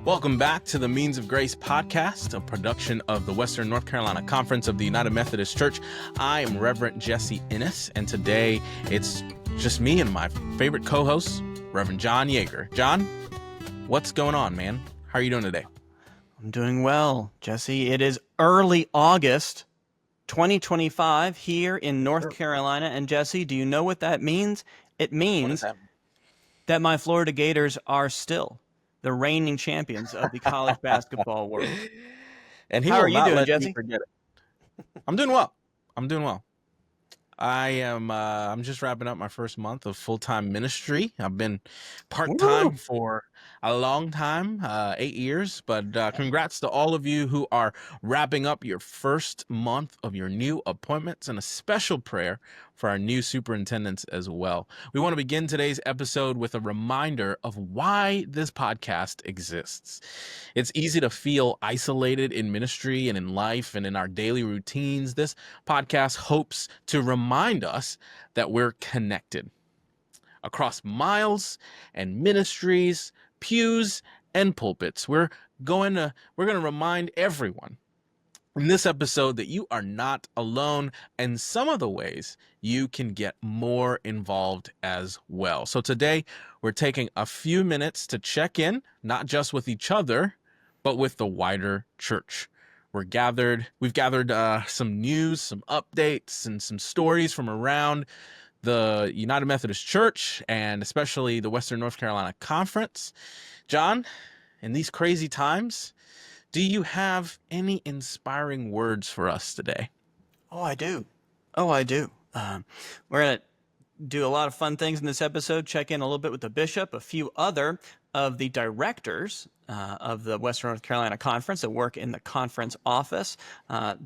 Welcome back to the Means of Grace podcast, a production of the Western North Carolina Conference of the United Methodist Church. I am Reverend Jesse Enniss, and today it's just me and my favorite co-host, Reverend John Yeager. John, what's going on, man? How are you doing today? I'm doing well, Jesse. It is early August 2025 here in North Carolina. And Jesse, do you know what that means? It means that my Florida Gators are still the reigning champions of the college basketball world. And how are you doing, Jesse? Forget it. I'm doing well. I'm just wrapping up my first month of full-time ministry. I've been part-time for a long time, 8 years, but congrats to all of you who are wrapping up your first month of your new appointments, and a special prayer for our new superintendents as well. We want to begin today's episode with a reminder of why this podcast exists. It's easy to feel isolated in ministry and in life and in our daily routines. This podcast hopes to remind us that we're connected across miles and ministries, pews and pulpits. We're going to remind everyone in this episode that you are not alone, and some of the ways you can get more involved as well. So today we're taking a few minutes to check in, not just with each other, but with the wider church. We've gathered some news, some updates, and some stories from around the United Methodist Church, and especially the Western North Carolina Conference. John, in these crazy times, do you have any inspiring words for us today? Oh, I do. We're going to do a lot of fun things in this episode, check in a little bit with the bishop, a few other of the directors of the Western North Carolina Conference that work in the conference office.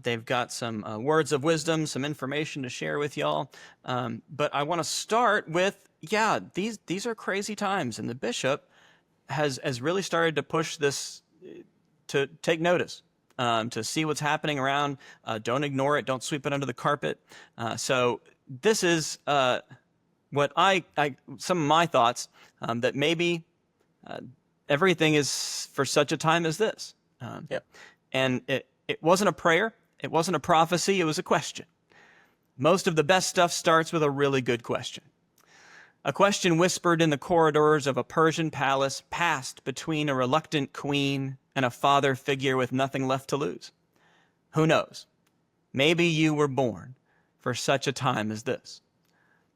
They've got some words of wisdom, some information to share with y'all. But I want to start with, these are crazy times, and the bishop has really started to push this to take notice, to see what's happening around. Don't ignore it. Don't sweep it under the carpet. So this is what some of my thoughts, that maybe everything is for such a time as this. And it wasn't a prayer. It wasn't a prophecy. It was a question. Most of the best stuff starts with a really good question. A question whispered in the corridors of a Persian palace, passed between a reluctant queen and a father figure with nothing left to lose. Who knows? Maybe you were born for such a time as this.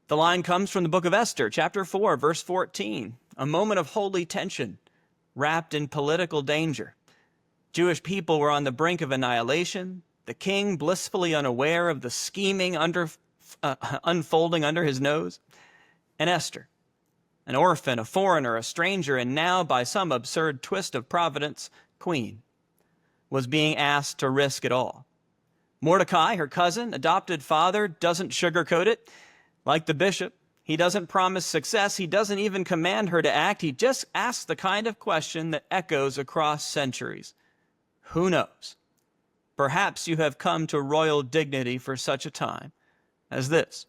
The line comes from the book of Esther, chapter 4, verse 14. A moment of holy tension, wrapped in political danger. Jewish people were on the brink of annihilation. The king, blissfully unaware of the scheming unfolding under his nose. And Esther, an orphan, a foreigner, a stranger, and now, by some absurd twist of providence, queen, was being asked to risk it all. Mordecai, her cousin, adopted father, doesn't sugarcoat it. Like the bishop, he doesn't promise success. He doesn't even command her to act. He just asks the kind of question that echoes across centuries. Who knows? Perhaps you have come to royal dignity for such a time as this.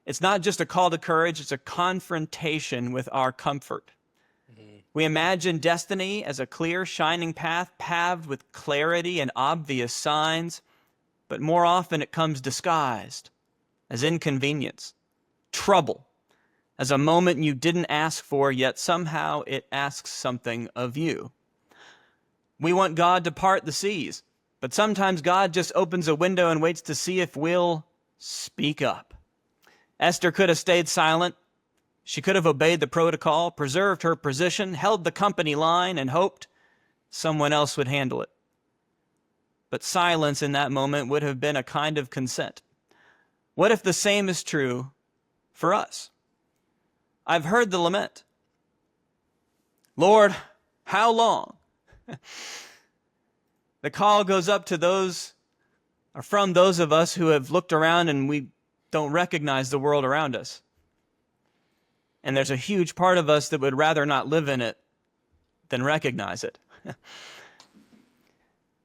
It's not just a call to courage, it's a confrontation with our comfort. We imagine destiny as a clear, shining path, paved with clarity and obvious signs, but more often it comes disguised as inconvenience, trouble, as a moment you didn't ask for, yet somehow it asks something of you. We want God to part the seas, but sometimes God just opens a window and waits to see if we'll speak up. Esther could have stayed silent. She could have obeyed the protocol, preserved her position, held the company line, and hoped someone else would handle it. But silence in that moment would have been a kind of consent. What if the same is true for us? I've heard the lament. Lord, how long? The call goes up to those, or from those of us who have looked around and we don't recognize the world around us. And there's a huge part of us that would rather not live in it than recognize it.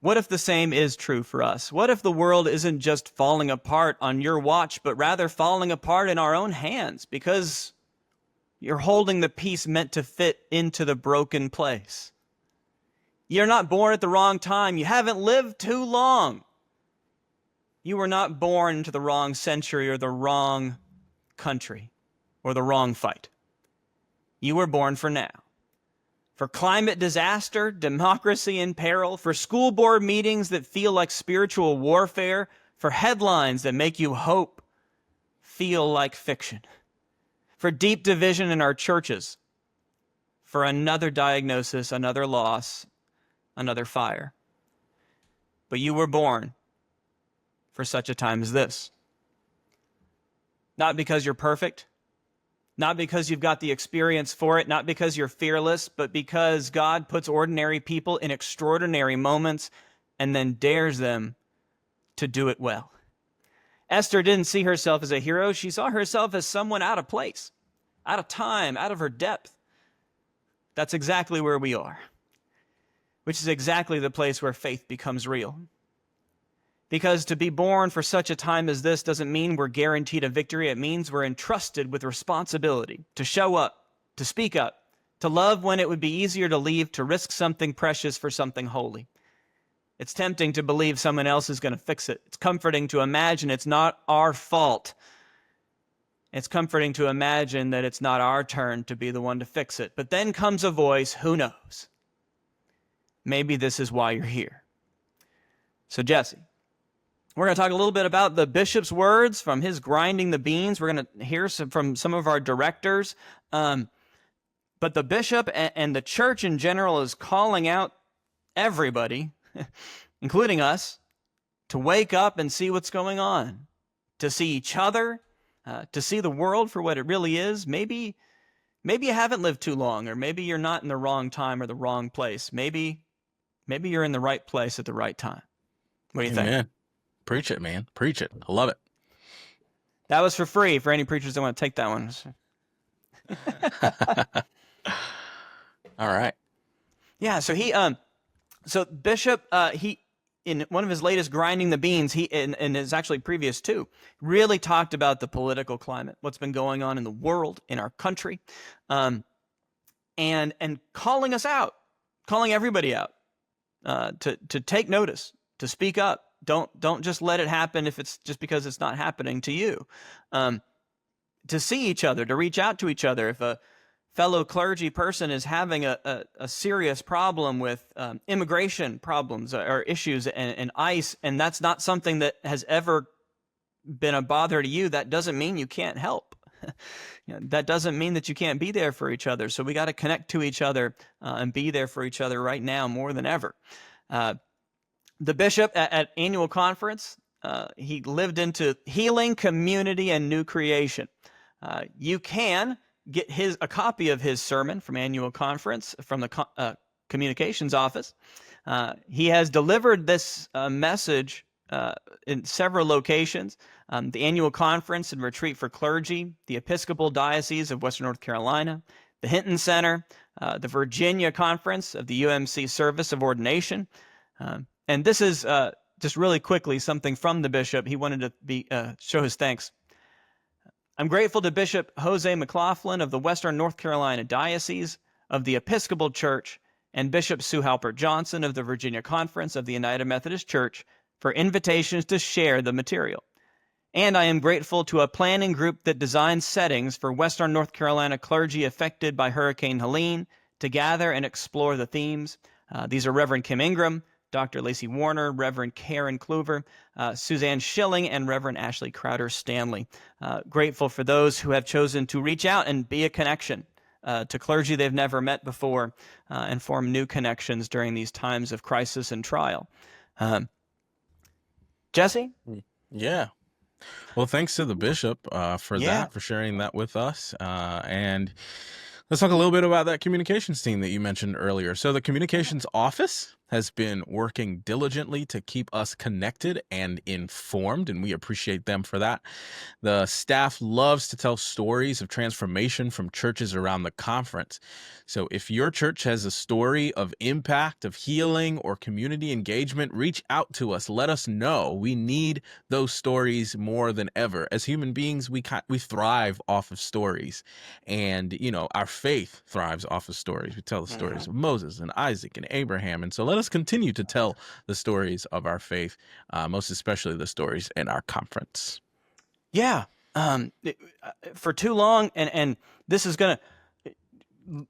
What if the same is true for us? What if the world isn't just falling apart on your watch, but rather falling apart in our own hands because you're holding the piece meant to fit into the broken place? You're not born at the wrong time. You haven't lived too long. You were not born into the wrong century or the wrong country or the wrong fight. You were born for now. For climate disaster, democracy in peril, for school board meetings that feel like spiritual warfare, for headlines that make you hope feel like fiction, for deep division in our churches, for another diagnosis, another loss, another fire. But you were born for such a time as this. Not because you're perfect, not because you've got the experience for it, not because you're fearless, but because God puts ordinary people in extraordinary moments and then dares them to do it well. Esther didn't see herself as a hero. She saw herself as someone out of place, out of time, out of her depth. That's exactly where we are, which is exactly the place where faith becomes real. Because to be born for such a time as this doesn't mean we're guaranteed a victory. It means we're entrusted with responsibility to show up, to speak up, to love when it would be easier to leave, to risk something precious for something holy. It's tempting to believe someone else is going to fix it. It's comforting to imagine it's not our fault. It's comforting to imagine that it's not our turn to be the one to fix it. But then comes a voice, who knows? Maybe this is why you're here. So Jesse, we're going to talk a little bit about the bishop's words from his grinding the beans. We're going to hear from some of our directors. But the bishop and the church in general is calling out everybody, including us, to wake up and see what's going on, to see each other, to see the world for what it really is. Maybe you haven't lived too long, or maybe you're not in the wrong time or the wrong place. Maybe you're in the right place at the right time. What do you think? Amen. Preach it, man. Preach it. I love it. That was for free for any preachers that want to take that one. All right. Yeah, so Bishop, he, in one of his latest grinding the beans, and his actually previous two, really talked about the political climate, what's been going on in the world, in our country, and calling us out, calling everybody out, to take notice, to speak up. Don't just let it happen if it's just because it's not happening to you. To see each other, to reach out to each other. If a fellow clergy person is having a serious problem with immigration problems or issues and ICE, and that's not something that has ever been a bother to you, that doesn't mean you can't help. That doesn't mean that you can't be there for each other. So we got to connect to each other and be there for each other right now more than ever. The bishop at annual conference, he lived into healing, community, and new creation. You can get a copy of his sermon from annual conference from the communications office. He has delivered this message in several locations. The annual conference and retreat for clergy, the Episcopal Diocese of Western North Carolina, the Hinton Center, the Virginia Conference of the UMC Service of Ordination. And this is just really quickly something from the bishop. He wanted to show his thanks. I'm grateful to Bishop Jose McLaughlin of the Western North Carolina Diocese of the Episcopal Church and Bishop Sue Halpert Johnson of the Virginia Conference of the United Methodist Church for invitations to share the material. And I am grateful to a planning group that designed settings for Western North Carolina clergy affected by Hurricane Helene to gather and explore the themes. These are Reverend Kim Ingram, Dr. Lacey Warner, Reverend Karen Kluver, Suzanne Schilling, and Reverend Ashley Crowder Stanley. Grateful for those who have chosen to reach out and be a connection to clergy they've never met before and form new connections during these times of crisis and trial. Jesse? Yeah. Well, thanks to the bishop for that, for sharing that with us. And let's talk a little bit about that communications team that you mentioned earlier. So the communications office has been working diligently to keep us connected and informed, and we appreciate them for that. The staff loves to tell stories of transformation from churches around the conference. So if your church has a story of impact, of healing, or community engagement, reach out to us. Let us know. We need those stories more than ever. As human beings, we thrive off of stories. And, our faith thrives off of stories. We tell the stories of Moses and Isaac and Abraham. And so let us continue to tell the stories of our faith, most especially the stories in our conference. Yeah. For too long, and this is going to,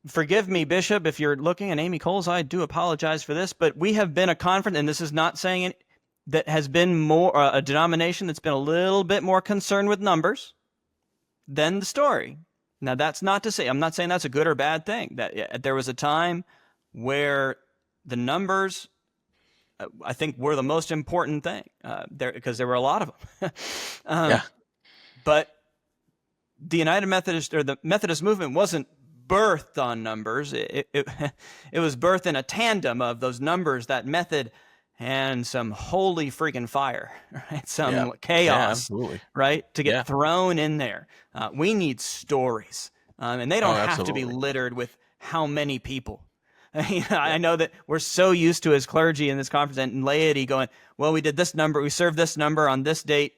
forgive me, Bishop, if you're looking, and Amy Coles, I do apologize for this, but we have been a conference, and this is not saying it, that has been more a denomination that's been a little bit more concerned with numbers than the story. Now, that's not to say, I'm not saying that's a good or bad thing. That there was a time where the numbers, I think, were the most important thing because there were a lot of them. Yeah. But the United Methodist, or the Methodist movement, wasn't birthed on numbers. It was birthed in a tandem of those numbers, that method, and some holy freaking fire, right? Some chaos, absolutely. Right? To get thrown in there. We need stories, and they don't have to be littered with how many people. I know that we're so used to, as clergy in this conference and laity, going, well, we did this number, we served this number on this date.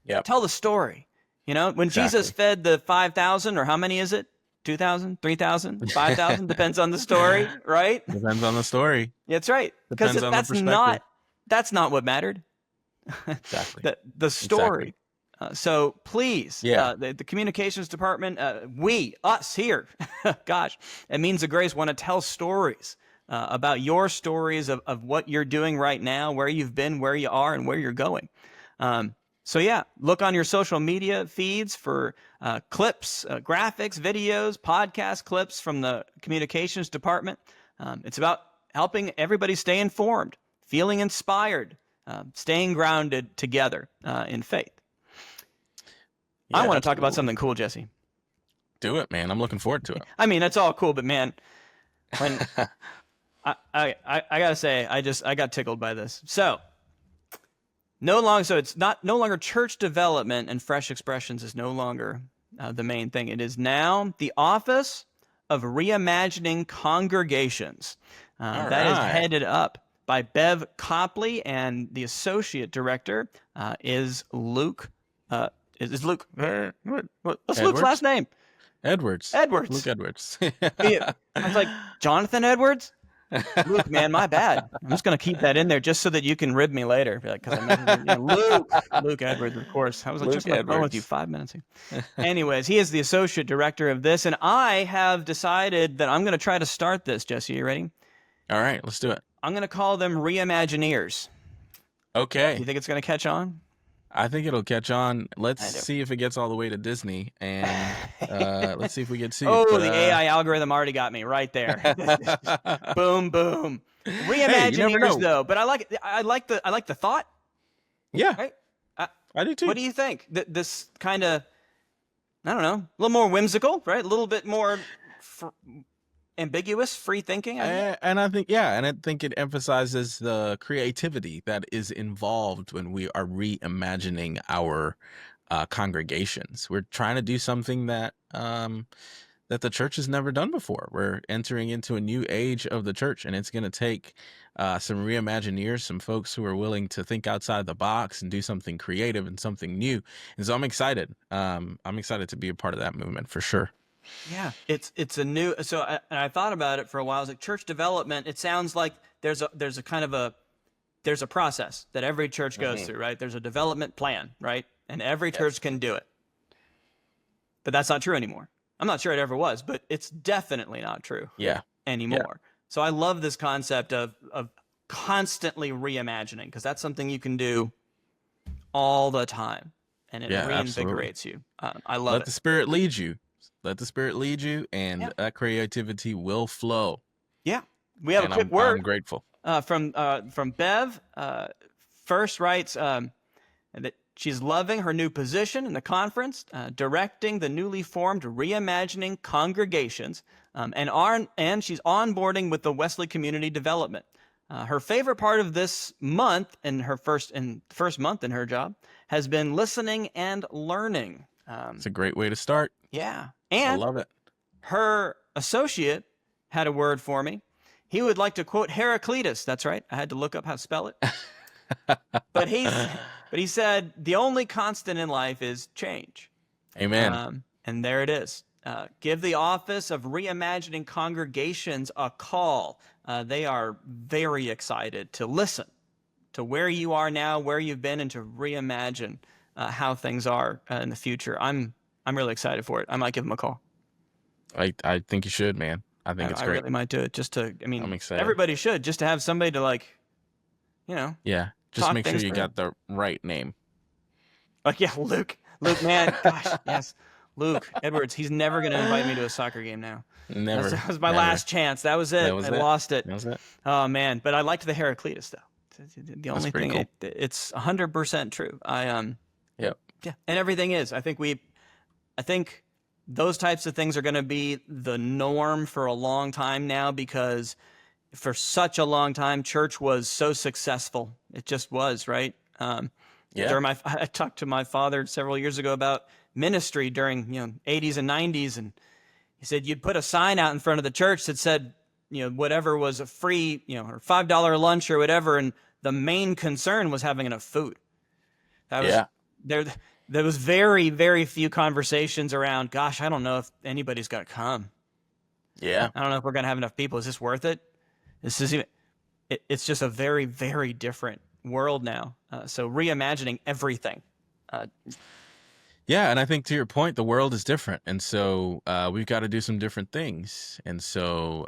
Yep. Tell the story. When Jesus fed the 5,000, or how many is it? 2,000, 3,000, 5,000, depends on the story, right? Depends on the story. That's right. Because that's not what mattered. Exactly. The story. Exactly. So please, the communications department, us here, gosh, it means of grace, want to tell stories about your stories of what you're doing right now, where you've been, where you are, and where you're going. So look on your social media feeds for clips, graphics, videos, podcast clips from the communications department. It's about helping everybody stay informed, feeling inspired, staying grounded together in faith. I want to talk about something cool, Jesse. Do it, man. I'm looking forward to it. I mean, that's all cool, but man, when I gotta say, I got tickled by this. So it's no longer church development, and fresh expressions is no longer the main thing. It is now the Office of Reimagining Congregations. That is headed up by Bev Copley, and the associate director is Luke. Is Luke? What's Luke's last name? Edwards. Luke Edwards. I was like, Jonathan Edwards? Luke, man, my bad. I'm just going to keep that in there just so that you can rib me later. Because Luke Edwards, of course. I was just on the phone with you 5 minutes ago. Anyways, he is the associate director of this, and I have decided that I'm going to try to start this. Jesse, you ready? All right, let's do it. I'm going to call them Reimagineers. Okay. You think it's going to catch on? I think it'll catch on. Let's see if it gets all the way to Disney, and let's see if we get sued. Oh, the AI algorithm already got me right there. Boom, boom. Reimagineers, though, but I like it. I like the thought. Yeah, right? I do too. What do you think? This kind of, I don't know, a little more whimsical, right? A little bit more ambiguous, free thinking. And I think it emphasizes the creativity that is involved when we are reimagining our congregations. We're trying to do something that the church has never done before. We're entering into a new age of the church, and it's going to take some reimagineers, some folks who are willing to think outside the box and do something creative and something new. And so I'm excited. I'm excited to be a part of that movement for sure. Yeah, it's a new. So I thought about it for a while. I was like, church development. It sounds like there's a kind of a process that every church goes through, right? There's a development plan, right? And every church can do it. But that's not true anymore. I'm not sure it ever was, but it's definitely not true. Anymore. Yeah. So I love this concept of constantly reimagining, because that's something you can do all the time, and it reinvigorates you. I love it. Let the Spirit lead you. Let the Spirit lead you, and that creativity will flow. Yeah. We have a quick word. I'm grateful. From Bev. First writes that she's loving her new position in the conference, directing the newly formed Reimagining Congregations, and she's onboarding with the Wesley Community Development. Her favorite part of this month and first month in her job has been listening and learning. It's a great way to start. Yeah. I And love it. her associate had a word for me. He would like to quote Heraclitus. That's right. I had to look up how to spell it. But he said the only constant in life is change. Amen. And there it is. Give the office of reimagining congregations a call. They are very excited to listen to where you are now, where you've been, and to reimagine how things are in the future. I'm really excited for it. I might give them a call. I think you should, man. I think it's I great. really might do it just to. I mean, I'm excited. everybody should, just to have somebody to, like, Yeah, just talk make sure things you through. got the right name. Like, yeah, Luke, man, gosh, yes, Luke Edwards. He's never going to invite me to a soccer game now. Never. That was my never. last chance. That was it. That was I it. lost it. That was it. Oh man, but I liked the Heraclitus though. The only pretty thing, cool. it's 100% true. Yep. Yeah, and everything is. I think those types of things are going to be the norm for a long time now, because for such a long time, church was so successful. It just was, right? Yeah. I talked to my father several years ago about ministry during 80s and 90s, and he said you'd put a sign out in front of the church that said whatever was a free or $5 lunch or whatever, and the main concern was having enough food. That was Yeah. there was very, very few conversations around, gosh, I don't know if anybody's going to come. Yeah. I don't know if we're going to have enough people. Is this worth it? It's just a very, very different world now. So reimagining everything. Yeah, and I think to your point, the world is different, and so we've got to do some different things, and so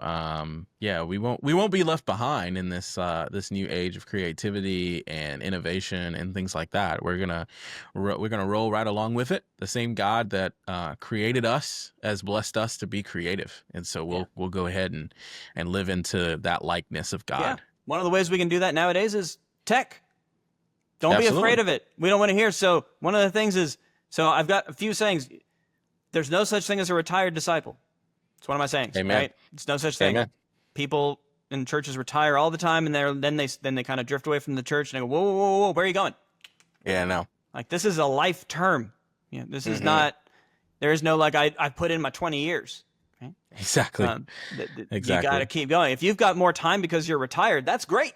yeah, we won't be left behind in this this new age of creativity and innovation and things like that. We're gonna roll right along with it. The same God that created us has blessed us to be creative, and so we'll go ahead and live into that likeness of God. Yeah. One of the ways we can do that nowadays is tech. Don't Absolutely. be afraid of it. We don't want to hear. So one of the things is, so I've got a few sayings. There's no such thing as a retired disciple. It's one of my sayings. Amen. Right? It's no such thing. Amen. People in churches retire all the time, and then they kind of drift away from the church and they go, whoa, where are you going? Yeah, no. Like, this is a life term. This is not. There is no like I put in my 20 years. Right? Exactly. You got to keep going. If you've got more time because you're retired, that's great.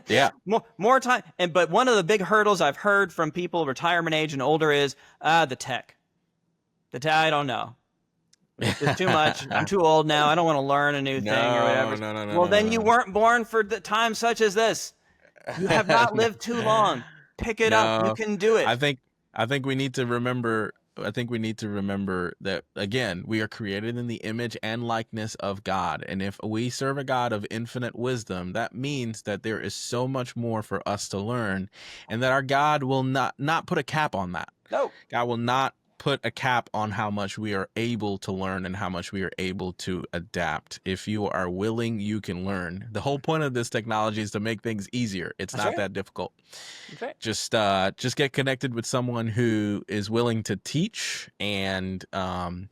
Yeah. More time. But one of the big hurdles I've heard from people retirement age and older is the tech. I don't know. It's too much. I'm too old now. I don't want to learn a new thing or whatever. No. Well, then you weren't born for the time such as this. You have not lived too long. Pick it up. You can do it. I think we need to remember. I think we need to remember that, again, we are created in the image and likeness of God. And if we serve a God of infinite wisdom, that means that there is so much more for us to learn, and that our God will not put a cap on that. No. God will not put a cap on how much we are able to learn and how much we are able to adapt. If you are willing, you can learn. The whole point of this technology is to make things easier. It's not that difficult. Okay. Just get connected with someone who is willing to teach, and we'll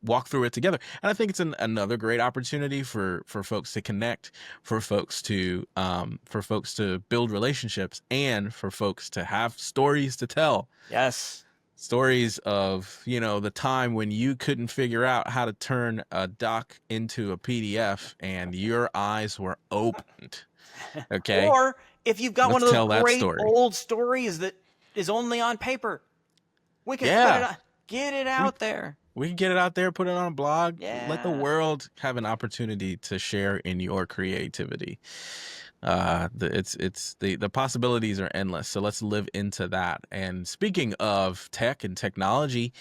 walk through it together. And I think it's another great opportunity for folks to connect, for folks to build relationships, and for folks to have stories to tell. Yes. Stories of, the time when you couldn't figure out how to turn a doc into a PDF and your eyes were opened. Okay. Or if you've got Let's one of tell those that great story. old stories that is only on paper, we can get it out there. We can get it out there, put it on a blog. Yeah. Let the world have an opportunity to share in your creativity. The possibilities are endless. So let's live into that. And speaking of tech and technology,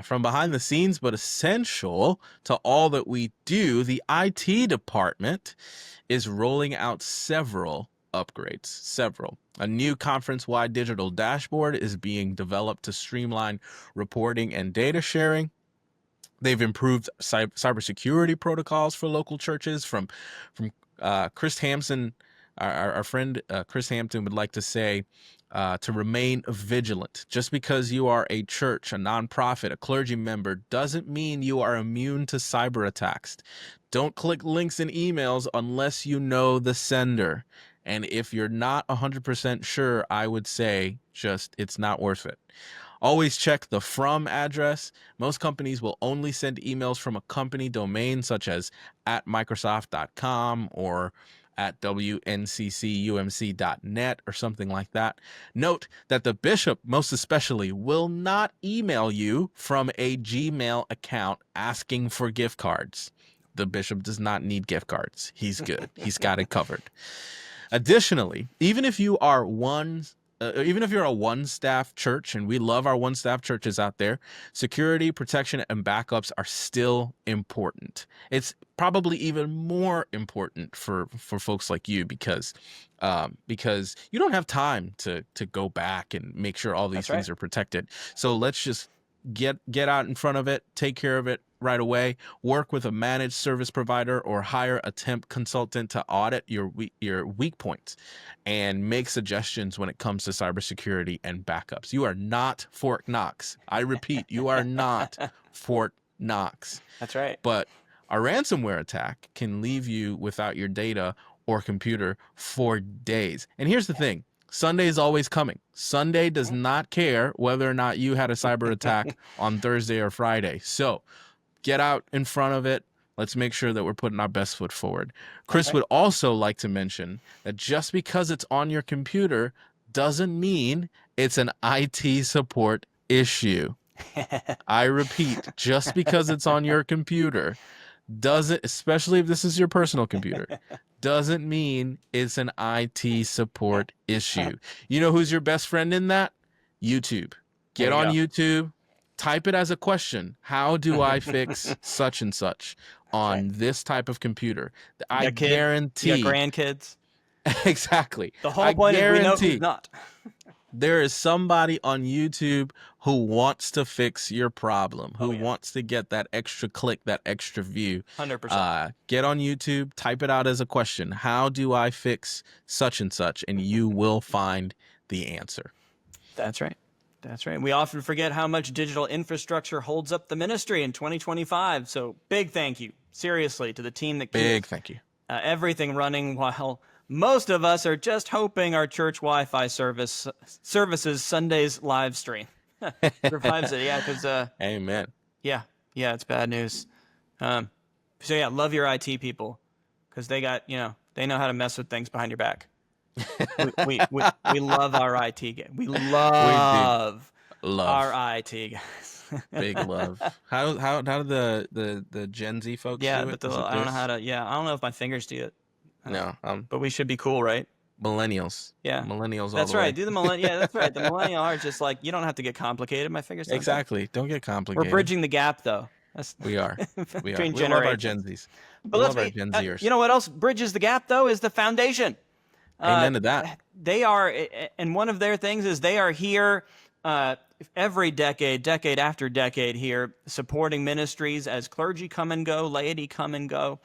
from behind the scenes, but essential to all that we do, the IT department is rolling out several upgrades. A new conference-wide digital dashboard is being developed to streamline reporting and data sharing. They've improved cybersecurity protocols for local churches. From Chris Hampson, our friend Chris Hampton would like to say, to remain vigilant. Just because you are a church, a nonprofit, a clergy member, doesn't mean you are immune to cyber attacks. Don't click links in emails unless you know the sender. And if you're not 100% sure, I would say just it's not worth it. Always check the from address. Most companies will only send emails from a company domain such as at Microsoft.com or at WNCCUMC.net or something like that. Note that the bishop, most especially, will not email you from a Gmail account asking for gift cards. The bishop does not need gift cards. He's good. He's got it covered. Additionally, even if you're a one staff church, and we love our one staff churches out there, security, protection, and backups are still important. It's probably even more important for folks like you because you don't have time to go back and make sure all these things are protected. So let's just get out in front of it, take care of it right away, work with a managed service provider or hire a temp consultant to audit your weak points and make suggestions when it comes to cybersecurity and backups. You are not Fort Knox. I repeat, you are not Fort Knox. That's right. But a ransomware attack can leave you without your data or computer for days. And here's the thing. Sunday is always coming. Sunday does not care whether or not you had a cyber attack on Thursday or Friday. So get out in front of it. Let's make sure that we're putting our best foot forward. Chris would also like to mention that just because it's on your computer doesn't mean it's an IT support issue. I repeat, just because it's on your computer doesn't, especially if this is your personal computer, doesn't mean it's an IT support issue. You know who's your best friend in that? YouTube. Get on YouTube, type it as a question. How do I fix such and such on this type of computer? I guarantee. You got grandkids. Exactly. The whole point is we know who's not. There is somebody on YouTube who wants to fix your problem, who wants to get that extra click, that extra view. 100%. Get on YouTube, type it out as a question. How do I fix such and such? And you will find the answer. That's right. That's right. We often forget how much digital infrastructure holds up the ministry in 2025. So big thank you, seriously, to the team that keeps everything running while most of us are just hoping our church Wi-Fi services Sunday's live stream survives it. Yeah, because amen. Yeah, it's bad news. So yeah, love your IT people because they got they know how to mess with things behind your back. we love our IT guys. We love our IT guys. Big love. How do the Gen Z folks do it? But I don't know how to. Yeah, I don't know if my fingers do it. No, but we should be cool, right? Millennials. Yeah, millennials. That's all the right. Way. Do the millennial. Yeah, that's right. The millennial are just like you don't have to get complicated. My fingers. Exactly. Don't get complicated. We're bridging the gap, though. We are. We generations. love our Gen Zs. We love our Gen Zers. You know what else bridges the gap, though, is the foundation. Amen to that. They are, and one of their things is they are here every decade after decade here, supporting ministries as clergy come and go, laity come and go.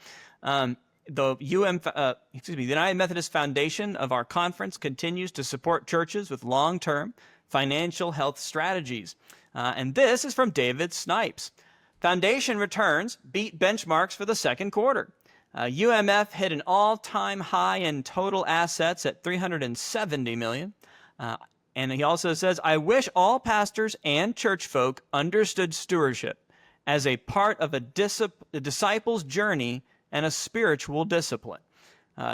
The United Methodist Foundation of our conference continues to support churches with long-term financial health strategies. And this is from David Snipes. Foundation returns beat benchmarks for the second quarter. UMF hit an all-time high in total assets at $370 million. And he also says, I wish all pastors and church folk understood stewardship as a part of a disciple's journey and a spiritual discipline.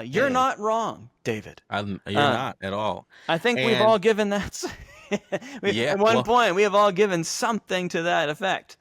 You're not wrong, David. You're not at all. I think we've all given that. At one point, we have all given something to that effect.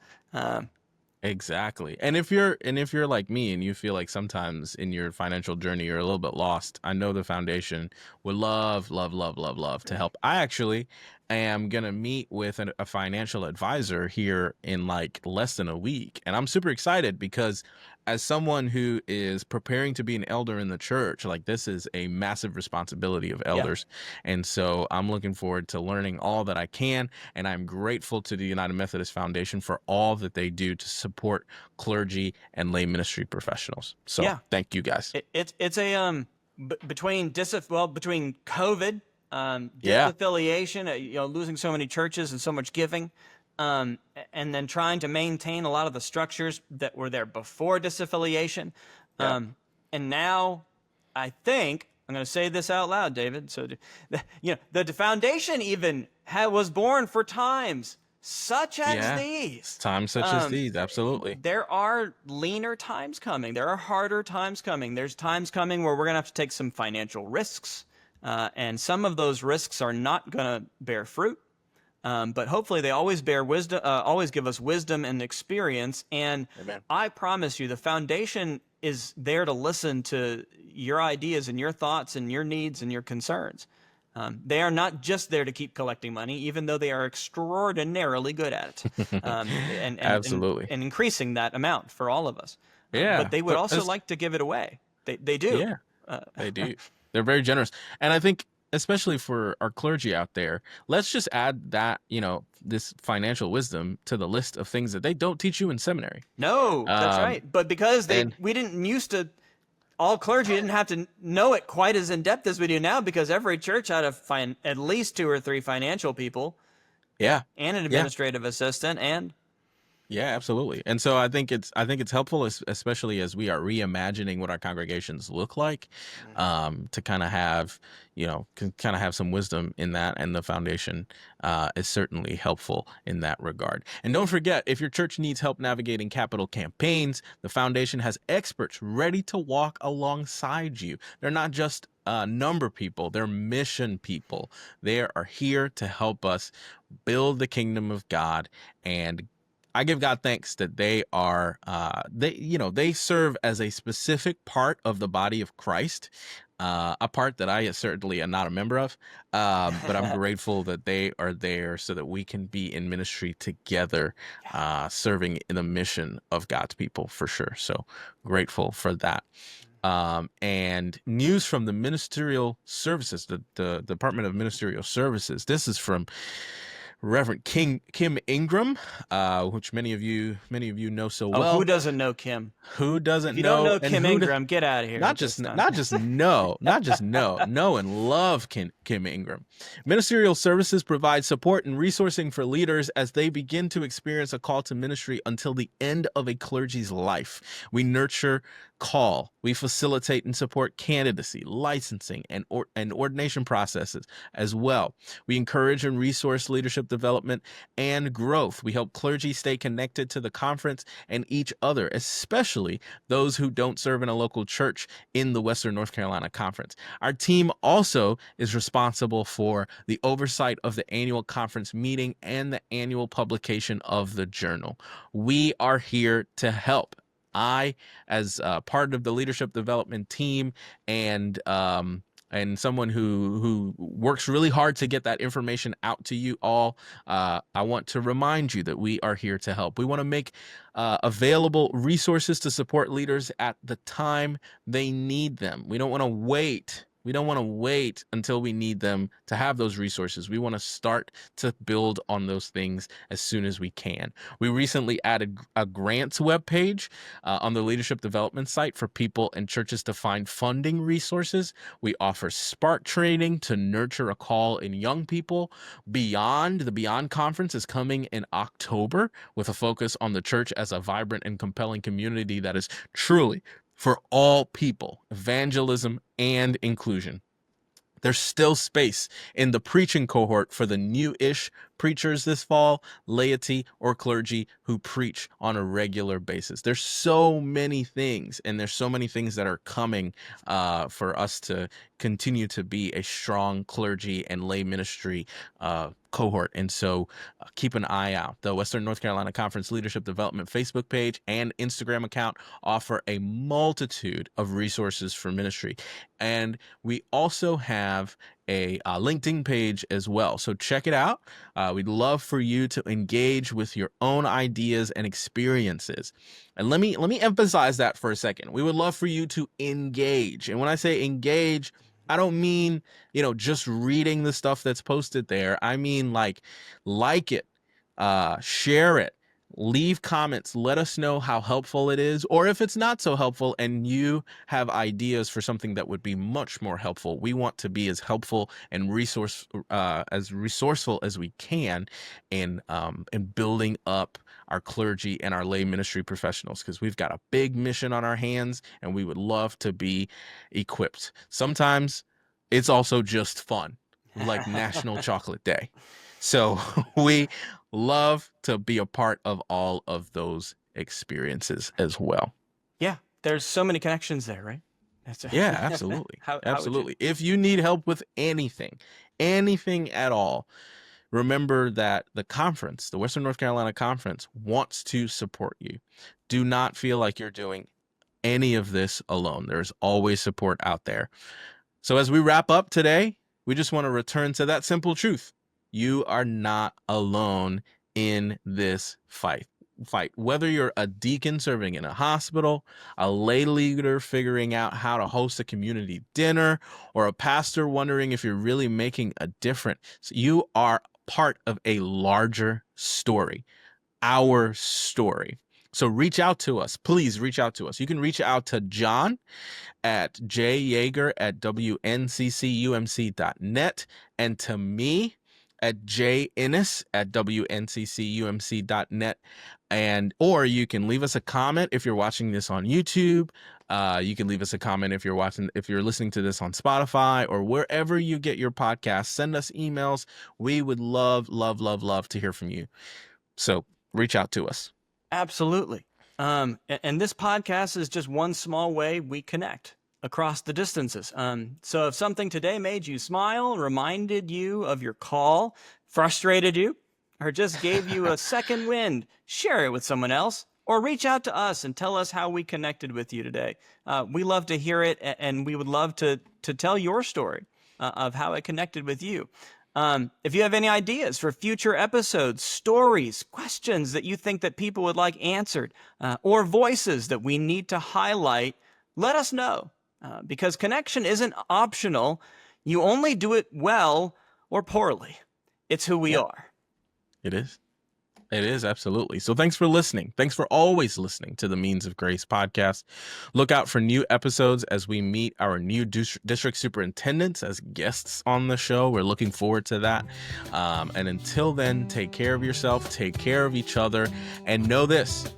Exactly. And if you're like me and you feel like sometimes in your financial journey you're a little bit lost, I know the foundation would love to help. I actually am going to meet with a financial advisor here in like less than a week. And I'm super excited because as someone who is preparing to be an elder in the church, like this is a massive responsibility of elders. Yeah. And so I'm looking forward to learning all that I can. And I'm grateful to the United Methodist Foundation for all that they do to support clergy and lay ministry professionals. So thank you guys. It's a, between COVID, disaffiliation, losing so many churches and so much giving, and and then trying to maintain a lot of the structures that were there before disaffiliation. Yeah. And now I think I'm going to say this out loud, David. So, the foundation even was born for times such as Yeah. these. Times such as these. Absolutely. There are leaner times coming. There are harder times coming. There's times coming where we're going to have to take some financial risks. And some of those risks are not going to bear fruit. But hopefully they always bear wisdom, always give us wisdom and experience. And Amen. I promise you, the foundation is there to listen to your ideas and your thoughts and your needs and your concerns. They are not just there to keep collecting money, even though they are extraordinarily good at it, Absolutely. and increasing that amount for all of us. Yeah. But they would also like to give it away. They do. Yeah, they do. They're very generous. And I think, especially for our clergy out there, let's just add that, this financial wisdom to the list of things that they don't teach you in seminary. No, that's right. But because we didn't used to, all clergy didn't have to know it quite as in depth as we do now, because every church had to at least 2 or 3 financial people. Yeah. And an administrative assistant and. Yeah, absolutely. And so I think it's helpful, especially as we are reimagining what our congregations look like, to kind of have, some wisdom in that. And the foundation is certainly helpful in that regard. And don't forget, if your church needs help navigating capital campaigns, the foundation has experts ready to walk alongside you. They're not just number people, they're mission people. They are here to help us build the kingdom of God. And I give God thanks that they are, they serve as a specific part of the body of Christ, a part that I certainly am not a member of, but I'm grateful that they are there so that we can be in ministry together, serving in the mission of God's people, for sure. So grateful for that. And news from the ministerial services, the Department of Ministerial Services. This is from Reverend Kim Ingram, which many of you know so well. Who doesn't know Kim? Who doesn't if you know? Don't know Kim Ingram, get out of here. Not just know and love Kim Ingram. Ministerial Services provide support and resourcing for leaders as they begin to experience a call to ministry until the end of a clergy's life. We nurture call. We facilitate and support candidacy, licensing, and ordination processes as well. We encourage and resource leadership development and growth. We help clergy stay connected to the conference and each other, especially those who don't serve in a local church in the Western North Carolina Conference. Our team also is responsible for the oversight of the annual conference meeting and the annual publication of the journal. We are here to help. I, as part of the leadership development team and someone who works really hard to get that information out to you all, I want to remind you that we are here to help. We want to make available resources to support leaders at the time they need them. We don't want to wait. We don't want to wait until we need them to have those resources. We want to start to build on those things as soon as we can. We recently added a grants webpage on the leadership development site for people and churches to find funding resources. We offer Spark training to nurture a call in young people. The Beyond Conference is coming in October with a focus on the church as a vibrant and compelling community that is truly for all people, evangelism and inclusion. There's still space in the preaching cohort for the new-ish preachers this fall, laity or clergy who preach on a regular basis. There's so many things, and there's so many things that are coming for us to continue to be a strong clergy and lay ministry cohort. And so keep an eye out. The Western North Carolina Conference Leadership Development Facebook page and Instagram account offer a multitude of resources for ministry. And we also have a LinkedIn page as well. So check it out. We'd love for you to engage with your own ideas and experiences. And let me emphasize that for a second. We would love for you to engage. And when I say engage, I don't mean, just reading the stuff that's posted there. I mean like it, share it, leave comments. Let us know how helpful it is, or if it's not so helpful and you have ideas for something that would be much more helpful. We want to be as helpful and as resourceful as we can in building up our clergy and our lay ministry professionals, because we've got a big mission on our hands and we would love to be equipped. Sometimes it's also just fun, like National Chocolate Day. So we love to be a part of all of those experiences as well. Yeah, there's so many connections there, right? Yeah, absolutely. How Absolutely. If you need help with anything at all, remember that the conference, the Western North Carolina Conference, wants to support you. Do not feel like you're doing any of this alone. There's always support out there. So as we wrap up today, we just want to return to that simple truth. You are not alone in this fight. Whether you're a deacon serving in a hospital, a lay leader figuring out how to host a community dinner, or a pastor wondering if you're really making a difference, you are part of a larger story, our story. So reach out to us. Please reach out to us. You can reach out to John at jyeager@wnccumc.net and to me at jennis@wnccumc.net. Or you can leave us a comment if you're watching this on YouTube. You can leave us a comment if you're listening to this on Spotify or wherever you get your podcasts. Send us emails. We would love to hear from you. So reach out to us. Absolutely. And this podcast is just one small way we connect across the distances. So if something today made you smile, reminded you of your call, frustrated you, or just gave you a second wind, share it with someone else, or reach out to us and tell us how we connected with you today. We love to hear it, and we would love to tell your story of how it connected with you. If you have any ideas for future episodes, stories, questions that you think that people would like answered, or voices that we need to highlight, let us know. Because connection isn't optional. You only do it well or poorly. It's who we are. It is. It is, absolutely. So thanks for listening. Thanks for always listening to the Means of Grace podcast. Look out for new episodes as we meet our new district superintendents as guests on the show. We're looking forward to that. And until then, take care of yourself, take care of each other, and know this: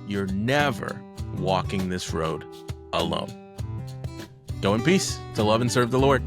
you're never walking this road alone. Go in peace to love and serve the Lord.